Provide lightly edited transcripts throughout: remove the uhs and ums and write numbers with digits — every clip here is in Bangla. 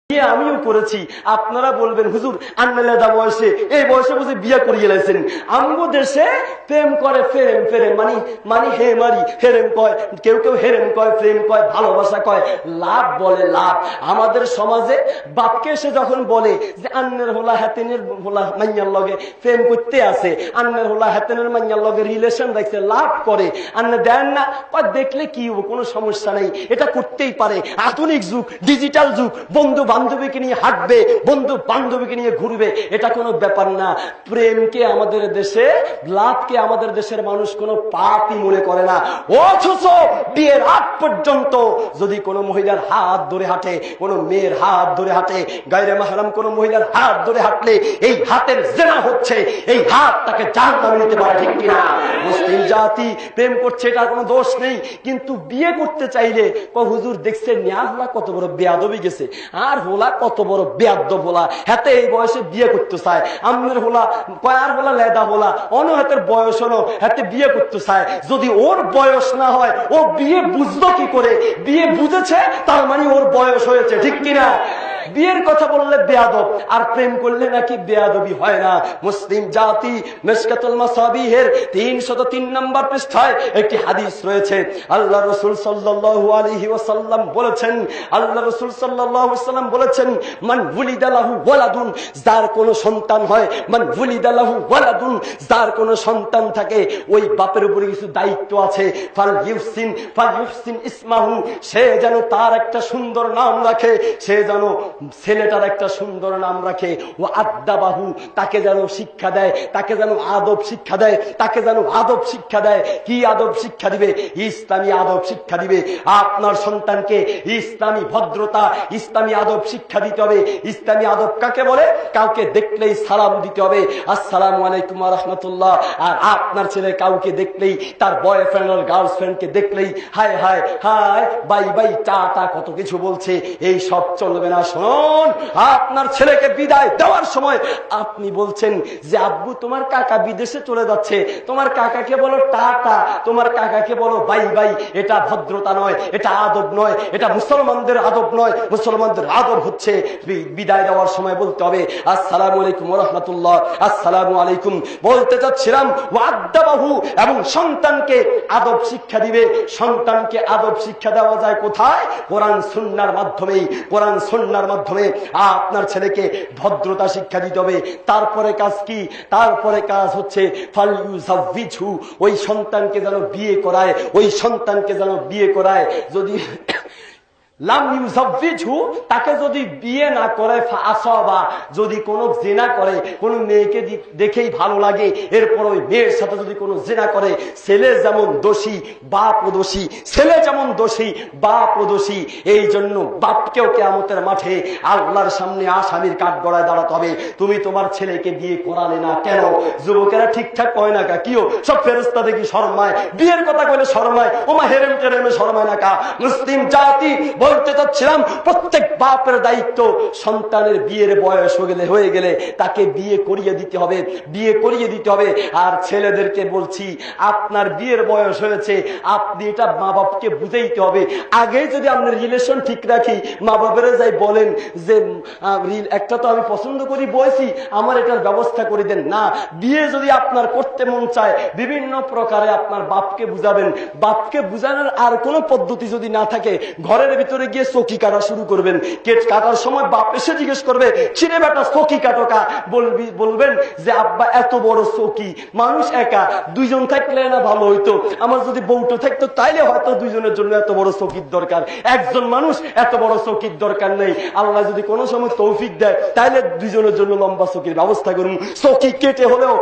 আমিও করেছি। আপনারা বলবেন হুজুর আন্নালেদা বয়সে এই বয়সে বুঝে বিয়ে করিয়ে লাইছেন। আমগো দেশে প্রেম করে ফেরেম ফেরেম মানে হে মারি ফেরেম কয়, কেউ কেউ হেরেম কয়, প্রেম কয়, ভালোবাসা কয়, লাভ বলে লাভ। আমাদের সমাজে বাপকে এসে যখন বলে যে আন্নের হোলা হাতেনের হোলা মাইয়ার লগে প্রেম করতে আছে, আন্নের হোলা হাতেনের মাইয়ার লগে রিলেশন রাখছে, লাভ করে, আন্না দেন না, দেখলে কি হবো, কোনো সমস্যা নেই, এটা করতেই পারে। আধুনিক যুগ, ডিজিটাল যুগ, বন্ধু বান্ধবীকে নিয়ে হাঁটবে, বন্ধু বান্ধবীকে নিয়ে ঘুরবে, এটা কোনো ব্যাপার না। প্রেমকে আমাদের দেশে, লাভকে আমাদের দেশের মানুষ কোনো পাপই মনে করে না। অথচ বিয়ের আগ পর্যন্ত যদি কোনো মহিলার হাত ধরে হাঁটে, কোনো মেয়ের হাত ধরে হাঁটে, গায়রে মাহরাম কোনো মহিলার হাত ধরে হাঁটলে এই হাতের জেনা হচ্ছে, এই হাত তাকে জাহান্নামে নিতে পারে, ঠিক কিনা? মুসলিম জাতি প্রেম করছে, এটা কোনো দোষ নেই, কিন্তু বিয়ে করতে চাইলে হুজুর দেখছেন নিয়া হোলা কত বড় বেয়াদবি গেছে, আর হোলা কত বড় বেয়াদব হোলা, হাতে এই বয়সে বিয়ে করতে চায়, আমনের হোলা কয়ার হোলা লেদা হোলা, অন্য হাতের বয়স হলো হাতে বিয়ে করতে চায়। যদি ওর বয়স না হয়, ও বিয়ে বুঝলো কি করে? বিয়ে বুঝেছে তার মানে ওর বয়স হয়েছে, ঠিক কিনা? বিয়ের কথা বললে বেয়াদব, আর প্রেম করলে নাকি বেয়াদবি হয় না। মুসলিম জাতি মিশকাতুল মাসাবিহের 303 নম্বর পৃষ্ঠায় একটি হাদিস রয়েছে। আল্লাহ রাসূল সাল্লাল্লাহু আলাইহি ওয়াসাল্লাম বলেছেন, আল্লাহ রাসূল সাল্লাল্লাহু আলাইহি ওয়াসাল্লাম বলেছেন, মান ওয়ালিদা লাহু ওয়ালাদুন, যার কোনো সন্তান হয়, মান ওয়ালিদা লাহু ওয়ালাদুন, যার কোনো সন্তান থাকে, ওই বাপের উপরে কিছু দায়িত্ব আছে। ফাল ইউহসিন ইসমাহু, সে যেন তার একটা সুন্দর নাম রাখে, সে যেন ছেলেটার একটা সুন্দর নাম রাখে। ও আদাবাহু, তাকে যেন শিক্ষা দেয়, তাকে যেন আদব শিক্ষা দেয়, তাকে যেন আদব শিক্ষা দেয়। কি আদব শিক্ষা দিবে? ইসলামী আদব শিক্ষা দিবে। আপনার সন্তানকে ইসলামী ভদ্রতা, ইসলামী আদব শিক্ষা দিতে হবে। ইসলামী আদব কাকে বলে? কাউকে দেখলেই সালাম দিতে হবে, আসসালামু আলাইকুম ওয়া রাহমাতুল্লাহ। আর আপনার ছেলে কাউকে দেখলেই, তার বয়ফ্রেন্ড আর গার্লফ্রেন্ডকে দেখলেই হায় হায় হায়, বাই বাই, টা কত কিছু বলছে, এই সব চলবে না। শুনুন, আপনার ছেলেকে বিদায় দেওয়ার সময় আপনি বলছেন যে আব্বু তোমার কাকা বিদেশে চলে যাচ্ছে, তোমার কাকাকে বলো টাটা, তোমার কাকাকে বলো বাই বাই। এটা ভদ্রতা নয়, এটা আদব নয়, এটা মুসলমানদের আদব নয়। মুসলমানদের আদব হচ্ছে বিদায় দেওয়ার সময় বলতে হবে আসসালামু আলাইকুম ওয়া রাহমাতুল্লাহ, আসসালামু আলাইকুম। বলতে চাচ্ছিলাম ওয়াদাবাহু, এবং সন্তানকে আদব শিক্ষা দিবে। সন্তানকে আদব শিক্ষা দেওয়া যায় কোথায়? কোরআন সুন্নাহর মাধ্যমেই। কোরআন সুন্নাহর মাধ্যমে আপনার ছেলেকে ভদ্রতা শিক্ষা দিতে হবে। তারপরে কাজ কি? তারপরে কাজ হচ্ছে ফালইউযাওবিজহু, ওই সন্তানকে যেন বিয়ে করায়, ওই সন্তানকে যেন বিয়ে করায়। যদি লাম ইউযাওবিজহু, তাকে যদি বিয়ে না করে, ফাআসাবা, যদি কোনো জিনা করে, কোনো মেয়েকে দেখেই ভালো লাগে, এরপর ওই মেয়ের সাথে যদি কোনো জিনা করে, ছেলে যেমন দোষী বাপও দোষী, ছেলে যেমন দোষী বাপও দোষী। এই জন্য বাপকেও কিয়ামতের মাঠে আল্লাহর সামনে আসামির কাঠগড়ায় দাঁড়াতে হবে। তুমি তোমার ছেলেকে বিয়ে করালে না কেন? যুবকেরা ঠিকঠাক কয় না কা, কিও সব ফেরেশতা দেখি শরমায়, বিয়ের কথা কইলে শরমায়, ওমা হেরেম টেরেমে শরমায় না কা। মুসলিম জাতি বলতে চাচ্ছিলাম, প্রত্যেক বাপের দায়িত্ব, সন্তানের বিয়ের বয়স হয়ে গেলে তাকে বিয়ে করিয়ে দিতে হবে, বিয়ে করিয়ে দিতে হবে। আর ছেলেদেরকে বলছি, আপনার বিয়ের বয়স হয়েছে, আপনি এটা মা বাপকে বুঝাইতে হবে। আগে যদি আপনার রিলেশন ঠিক রাখি, মা বাপেরা যাই বলেন যে একটা তো আমি পছন্দ করি বয়সী, আমার এটার ব্যবস্থা করে দেন না। বিয়ে যদি আপনার করতে মন চায়, বিভিন্ন প্রকারে আপনার বাপকে বুঝাবেন। বাপকে বুঝানোর আর কোনো পদ্ধতি যদি না থাকে, ঘরের ভিতরে গিয়ে চকি কাটা শুরু করবেন। কেট কাটার সময় বাপ এসে জিজ্ঞেস করবে, ছিঁড়ে বেটা চকি কাটোকা, বলবেন যে আব্বা এত বড় চকি, মানুষ একা, দুইজন থাকলে না ভালো হইতো, আমার যদি বউটো থাকতো তাইলে হয়তো দুইজনের জন্য এত বড় চকির দরকার, একজন মানুষ এত বড় চকির দরকার নেই। আল্লাহ যদি কোনো সময় তৌফিক দেয়, তাইলে দুইজনের জন্য লম্বা চকির ব্যবস্থা করুন। চকি কেটে হলেও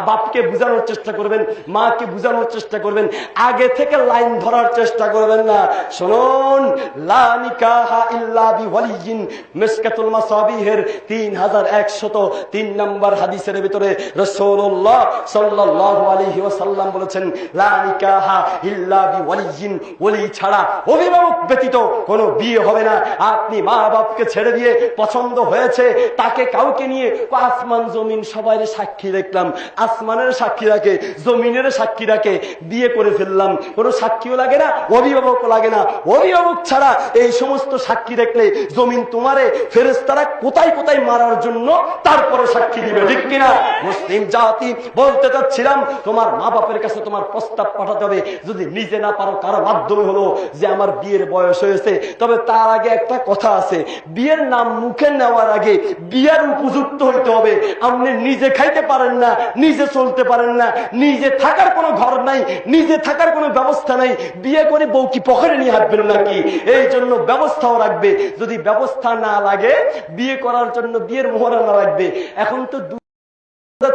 বাপকে বুঝানোর চেষ্টা করবেন, মাকে বুঝানোর চেষ্টা করবেন, আগে থেকে লাইন ধরার চেষ্টা করবেন না। শুনুন, লা নিকাহা ইল্লা বিওয়ালিয়িন, মিশকাতুল মাসাবিহের 3103 নম্বর হাদিসের ভিতরে রাসূলুল্লাহ সাল্লাল্লাহু আলাইহি ওয়াসাল্লাম বলেছেন, লা নিকাহা ইল্লা বিওয়ালিয়িন, ওলি ছাড়া, অভিভাবক ব্যতীত কোনো বিয়ে হবে না। আপনি মা বাপকে ছেড়ে দিয়ে পছন্দ হয়েছে, তাকে কাউকে নিয়ে আসমান জমিন সবাই সাক্ষী দেখলাম, আসমানের সাক্ষী রাখে, জমিনের সাক্ষী রাখে, বিয়ে করে ফেললাম, কোনো সাক্ষীও লাগে না, অভিভাবক লাগে না। অভিভাবক ছাড়া এই সমস্ত সাক্ষী দেখলে জমিন তোমারে ফেরেশতারা কোথায় কোথায় মারার জন্য তারপরে সাক্ষী দিবে, ঠিক কিনা? মুসলিম জাতি বলতে চাচ্ছিলাম, তোমার মা বাপের কাছে তোমার প্রস্তাব পাঠাতে হবে। যদি নিজে না পারো, কারো মাধ্যমে হলো যে আমার বিয়ের বয়স হয়েছে। তবে তার আগে একটা কথা আছে, বিয়ের নাম মুখে নেওয়ার আগে বিয়ের উপযুক্ত হইতে হবে। আপনি নিজে খাইতে পারেন না, নিজে চলতে পারেন না, নিজে থাকার কোনো ঘর নাই, নিজে থাকার কোনো ব্যবস্থা নাই, বিয়ে করে বউ কি পকেটে নিয়ে হাঁটবেন নাকি? এই জন্য ব্যবস্থাও রাখবে। যদি ব্যবস্থা না লাগে, বিয়ে করার জন্য বিয়ের মোহরা না লাগবে। এখন তো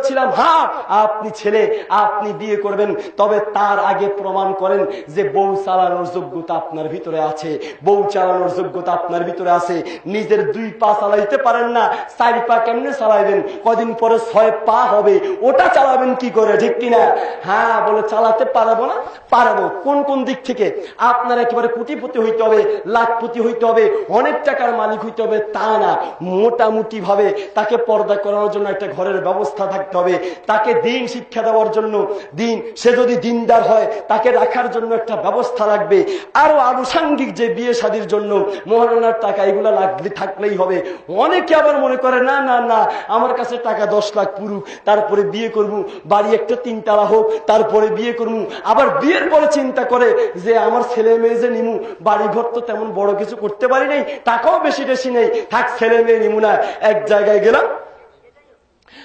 ছিলাম, হ্যাঁ আপনি ছেলে, আপনি বিয়ে করবেন, তবে তার আগে প্রমাণ করেন যে বউ চালানোর যোগ্যতা আপনার ভিতরে আছে, বউ চালানোর যোগ্যতা আপনার ভিতরে আছে। নিজের 2 পা চালাইতে পারেন না, 4 পা কেমনে চালাইবেন? কদিন পরে 6 পা হবে, ওটা চালাবেন কি করে, ঠিক কিনা? হ্যাঁ বলে চালাতে পারবো না, পারবো। কোন কোন দিক থেকে? আপনার একেবারে কোটিপতি হইতে হবে, লাখপতি হইতে হবে, অনেক টাকার মালিক হইতে হবে তা না, মোটামুটি ভাবে তাকে পর্দা করানোর জন্য একটা ঘরের ব্যবস্থা থাকতে হবে, তাকে দিন শিক্ষা দেওয়ার জন্য, দিন সে যদি দিনদার হয় তাকে রাখার জন্য একটা ব্যবস্থা লাগবে। আরো আনুষাঙ্গিক যে বিয়ে শাদীর জন্য মহারণার টাকা, এগুলা লাগলে থাকলেই হবে। অনেকে আবার মনে করে না না না, আমার কাছে টাকা 10 লাখ পুরুক, তারপরে বিয়ে করবো, বাড়ি একটা 3 তালা হোক, তারপরে বিয়ে করবো। আবার বিয়ের পরে চিন্তা করে যে আমার ছেলে মেয়ে যে নিমু, বাড়ি ঘর তো তেমন বড় কিছু করতে পারি নাই, টাকাও বেশি বেশি নেই, থাক ছেলে মেয়ে নিমু না। এক জায়গায় গেলাম,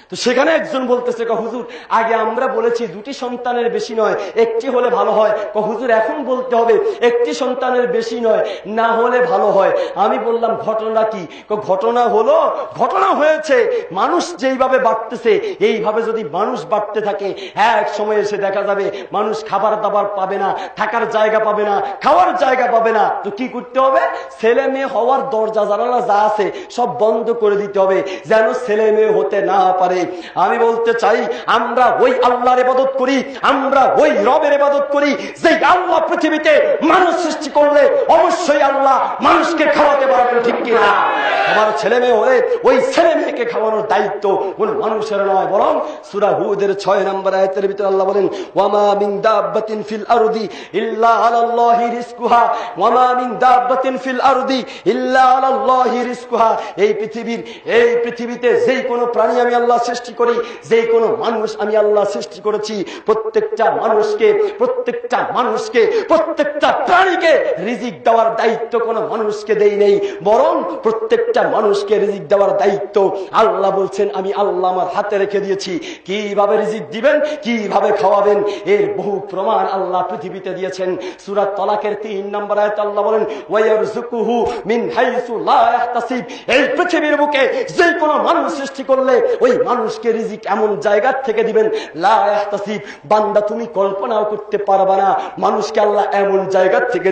তো সেখানে একজন বলতেছে, হুজুর আগে আমরা বলেছি 2টি সন্তানের বেশি নয়, একটি হলে ভালো হয়। হুজুর এখন বলতে হবে একটি সন্তানের বেশি নয়, না হলে ভালো হয়। আমি বললাম ঘটনা কি? ঘটনা হলো, ঘটনা হয়েছে মানুষ যেইভাবে বাড়তেছে, এইভাবে যদি মানুষ বাড়তে থাকে, এক সময় এসে দেখা যাবে মানুষ খাবার দাবার পাবে না, থাকার জায়গা পাবে না, খাওয়ার জায়গা পাবে না। তো কি করতে হবে? ছেলে মেয়ে হওয়ার দরজা জানালা যা আছে সব বন্ধ করে দিতে হবে, যেন ছেলে মেয়ে হতে না পারে। আমি বলতে চাই, আমরা ওই আল্লাহর ইবাদত করি, আমরা ওই রবের ইবাদত করি যে আল্লাহ পৃথিবীতে মানুষ সৃষ্টি করলে অবশ্যই আল্লাহ মানুষকে খাওয়াতে পারবেন, ঠিক কিনা? আমার ছেলে মেয়ে হলে ওই ছেলে মেয়েকে খাওয়ানোর দায়িত্ব কোন মানুষের নয়, বরং সূরা হুদের 6 নম্বর আয়াতের ভিতরে আল্লাহ বলেন, ওয়ামা মিন দাব্বাতিন ফিল আরদি ইল্লা আলাল্লাহি রিজকুহা, ওয়ামা মিন দাব্বাতিন ফিল আরদি ইল্লা আলাল্লাহি রিজকুহা। এই পৃথিবীতে যেই কোনো প্রাণী আমি আল্লাহ সৃষ্টি করি, যে কোনো মানুষ আমি আল্লাহ সৃষ্টি করেছি, প্রত্যেকটা মানুষকে প্রত্যেকটা প্রাণীকে রিজিক দেওয়ার দায়িত্ব কোনো মানুষকে দেই নেই, বরং প্রত্যেকটা মানুষকে রিজিক দেওয়ার দায়িত্ব আল্লাহ বলছেন আমি আল্লাহ আমার হাতে রেখে দিয়েছি। কিভাবে রিজিক দিবেন, কিভাবে খাওয়াবেন, এর বহু প্রমাণ আল্লাহ পৃথিবীতে দিয়েছেন। সূরা তালাকের 3 নম্বর আয়াতে আল্লাহ বলেন, ওয়ায়ারযুকুহু মিন হাইসু লা ইয়াহতাসিব। এই পৃথিবীর বুকে যে কোনো মানুষ সৃষ্টি করলে ওই মানুষকে রিজিক এমন জায়গা থেকে দিবেন, লা ইয়াহতাসিব, বান্দা তুমি কল্পনাও করতে পারবা না, মানুষকে আল্লাহ এমন জায়গা থেকে